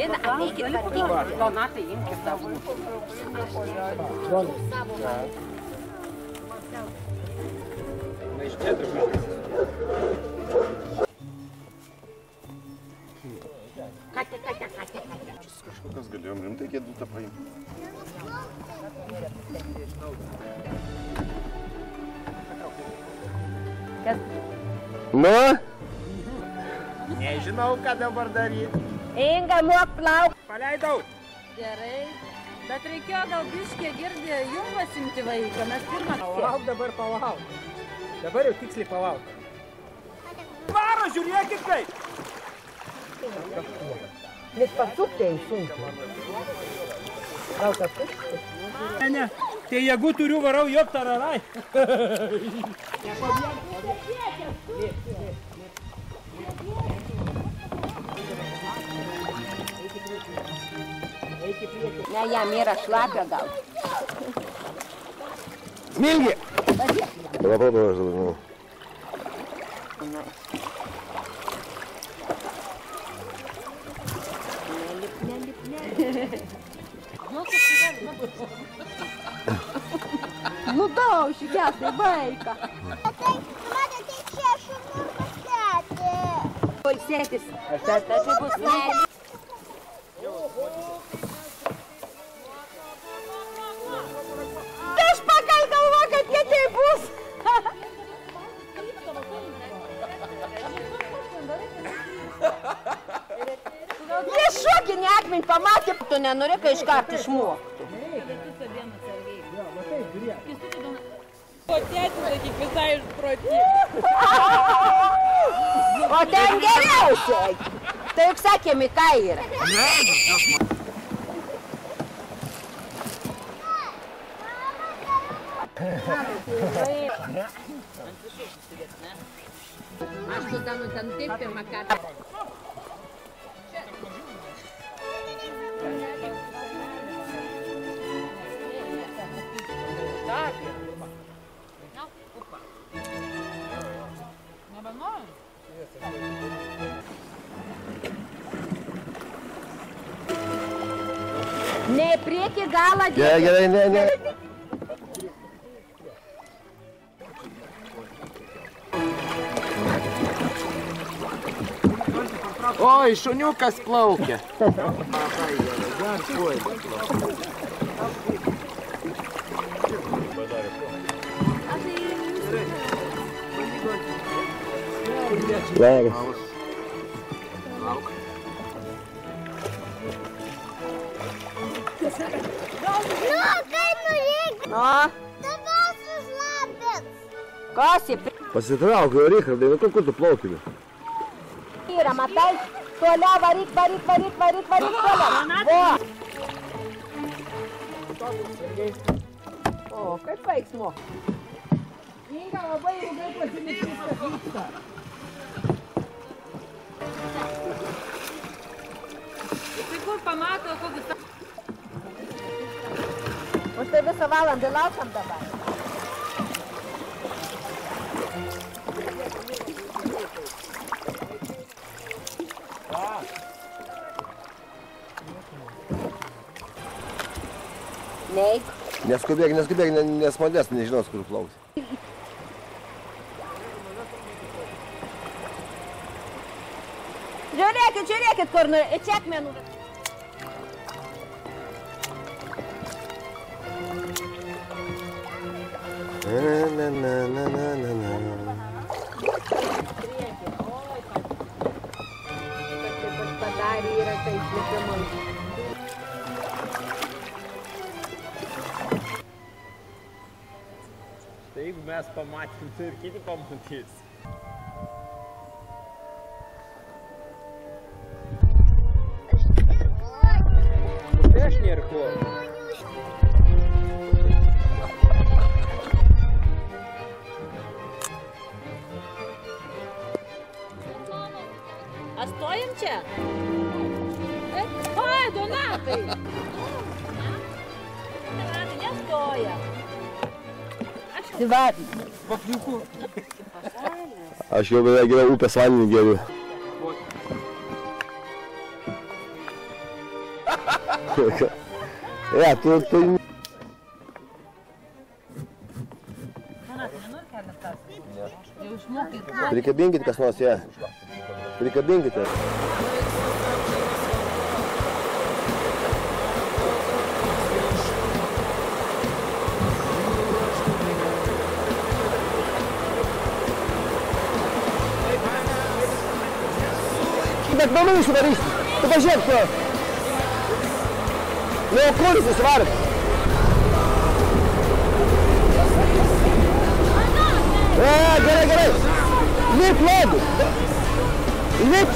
Lina, ateikit vartykit. Donatai, imkit savo. Na, iš čia truputį. Katė. Kažkokios galėjom rimtai kėdutą paimti. Nu? Nežinau, ką dabar daryti. Inga, mok plauk. Paleidau. Gerai. Bet reikėjo gal biškė girdė jum pasimti vaiką, mes pirmą. Palauk dabar, palauk. Dabar jau tiksliai palauk. Varo, žiūrėkit kaip. Net pasuktai sunku. Gal kažkas? Ne, tai jėgų turiu varau jok tararai. Ne, jam yra šlapia gal. Smilgi! Palauk, aš žinau. Nu dauši, gestai, vaiką. Matote, čia šunų pasėti. Polsėtis. Tai bus nelį. Aš pagal galvo, kad jie tai bus. Jie šokinį akmenį pamatė. Tu nenori, kai iškart išmoktų. O tėtis, sakyk, visai išprotį. O ten geriausiai. Tai juk sakėm, ką yra. Aš tada nu ten taip pirmą kartą. Ne, prieki galą dėti. Gerai, ne. Oi, šuniukas plaukia. Gerai. Tavęs užlapės. Kosi, Pasitrauk, Richardai, nu kur tu plaukimi? yra, matai? Toliau varyk, toliau. Vo. O, kaip veiksmo? Inga labai ilgai pasilikti viskas vyksta. Tai kur pamato, kokius... Už tai visą valandą laukiam dabar. Neik. Neskubėk, nes manęs nežinos, kur plauks. Žiūrėkit, kur nu, čia akmenų. Padarė yra tai išlikimai. Tai jeigu mes pamatym, tai ir kiti pamatys. Tai aš nerkuoju. A stojam čia? Oi, Donatai! Donatai nestoja. Sivadį. Papniuku. Aš jau beveik upės vandenį geriu. Ja, tu... Prikabinkit kas nors, ja. Prikabinkite. Bet manau išvarysi. Tu pažiūrėk, tu. Nu, kur jis įsivarė? Gerai, gerai. Lip logu. Lip.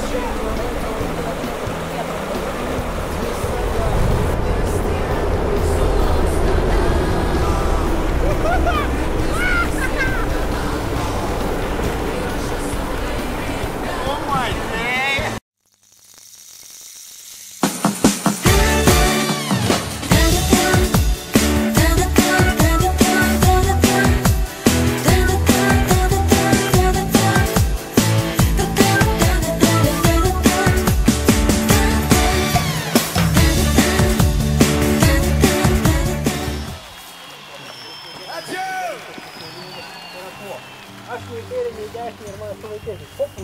Aš nei kairė, nei dešinė ir mane sulaikėsi. Popų.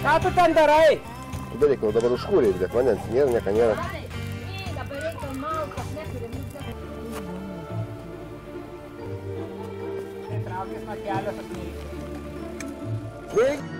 Ką tu ten darai? Tu daryk, jau dabar užkūrė, bet vandens nėra, nieko nėra. Dabar reikia malkas, neturim. Traukės nuo kelio, kad neįsivaizduoju.